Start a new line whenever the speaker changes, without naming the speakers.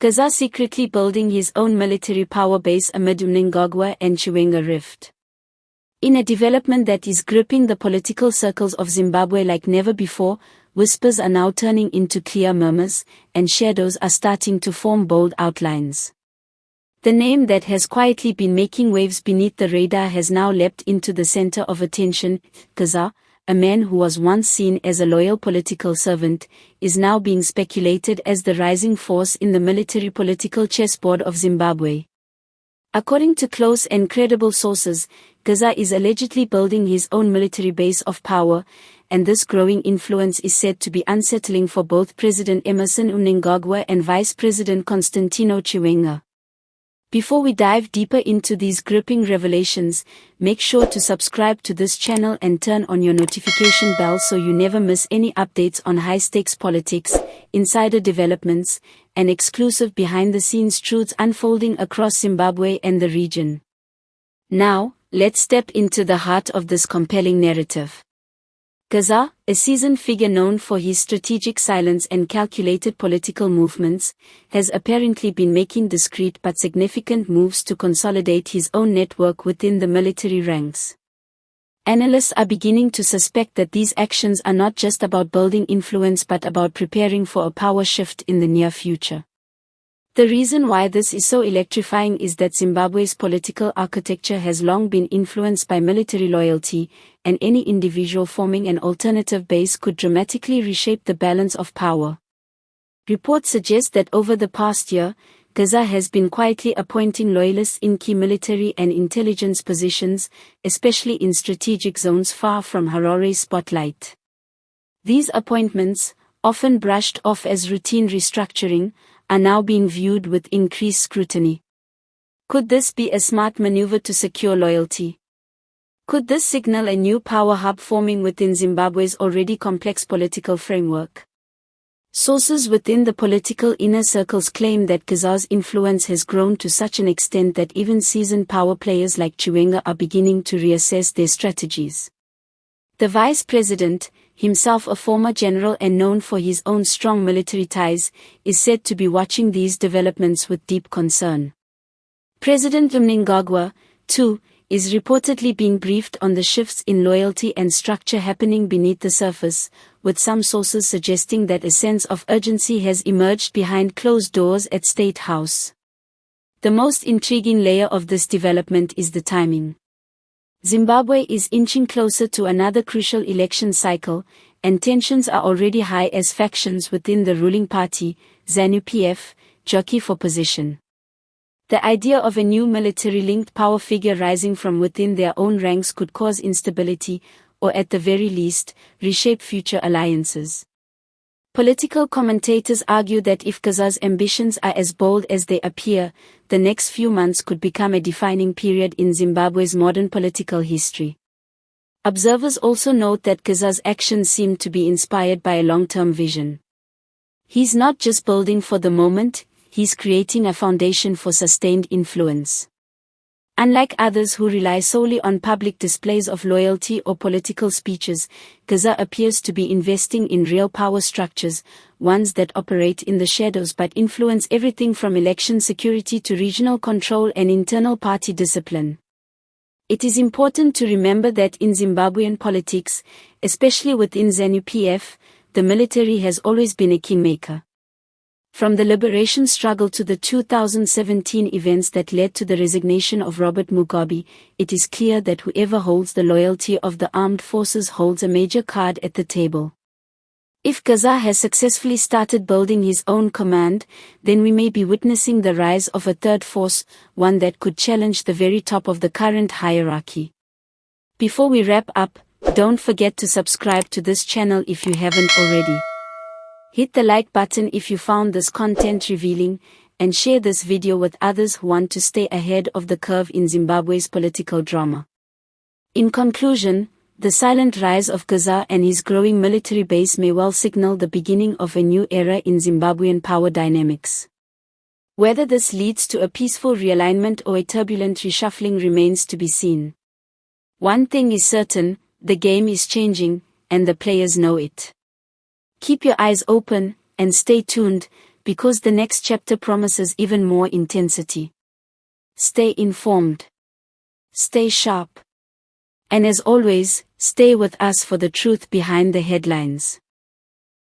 Geza secretly building his own military power base amid Mnangagwa and Chiwenga rift. In a development that is gripping the political circles of Zimbabwe like never before, whispers are now turning into clear murmurs, and shadows are starting to form bold outlines. The name that has quietly been making waves beneath the radar has now leapt into the center of attention. Geza, a man who was once seen as a loyal political servant, is now being speculated as the rising force in the military political chessboard of Zimbabwe. According to close and credible sources, Geza is allegedly building his own military base of power, and this growing influence is said to be unsettling for both President Emmerson Mnangagwa and Vice President Constantino Chiwenga. Before we dive deeper into these gripping revelations, make sure to subscribe to this channel and turn on your notification bell so you never miss any updates on high-stakes politics, insider developments, and exclusive behind-the-scenes truths unfolding across Zimbabwe and the region. Now, let's step into the heart of this compelling narrative. Geza, a seasoned figure known for his strategic silence and calculated political movements, has apparently been making discreet but significant moves to consolidate his own network within the military ranks. Analysts are beginning to suspect that these actions are not just about building influence but about preparing for a power shift in the near future. The reason why this is so electrifying is that Zimbabwe's political architecture has long been influenced by military loyalty, and any individual forming an alternative base could dramatically reshape the balance of power. Reports suggest that over the past year, Geza has been quietly appointing loyalists in key military and intelligence positions, especially in strategic zones far from Harare's spotlight. These appointments, often brushed off as routine restructuring, are now being viewed with increased scrutiny. Could this be a smart maneuver to secure loyalty? Could this signal a new power hub forming within Zimbabwe's already complex political framework? Sources within the political inner circles claim that Geza's influence has grown to such an extent that even seasoned power players like Chiwenga are beginning to reassess their strategies. The vice president, himself a former general and known for his own strong military ties, is said to be watching these developments with deep concern. President Mnangagwa, too, is reportedly being briefed on the shifts in loyalty and structure happening beneath the surface, with some sources suggesting that a sense of urgency has emerged behind closed doors at State House. The most intriguing layer of this development is the timing. Zimbabwe is inching closer to another crucial election cycle, and tensions are already high as factions within the ruling party, ZANU-PF, jockey for position. The idea of a new military-linked power figure rising from within their own ranks could cause instability, or at the very least, reshape future alliances. Political commentators argue that if Geza's ambitions are as bold as they appear, the next few months could become a defining period in Zimbabwe's modern political history. Observers also note that Geza's actions seem to be inspired by a long-term vision. He's not just building for the moment, he's creating a foundation for sustained influence. Unlike others who rely solely on public displays of loyalty or political speeches, Geza appears to be investing in real power structures, ones that operate in the shadows but influence everything from election security to regional control and internal party discipline. It is important to remember that in Zimbabwean politics, especially within ZANU-PF, the military has always been a kingmaker. From the liberation struggle to the 2017 events that led to the resignation of Robert Mugabe, it is clear that whoever holds the loyalty of the armed forces holds a major card at the table. If Geza has successfully started building his own command, then we may be witnessing the rise of a third force, one that could challenge the very top of the current hierarchy. Before we wrap up, don't forget to subscribe to this channel if you haven't already. Hit the like button if you found this content revealing, and share this video with others who want to stay ahead of the curve in Zimbabwe's political drama. In conclusion, the silent rise of Geza and his growing military base may well signal the beginning of a new era in Zimbabwean power dynamics. Whether this leads to a peaceful realignment or a turbulent reshuffling remains to be seen. One thing is certain, the game is changing, and the players know it. Keep your eyes open, and stay tuned, because the next chapter promises even more intensity. Stay informed. Stay sharp. And as always, stay with us for the truth behind the headlines.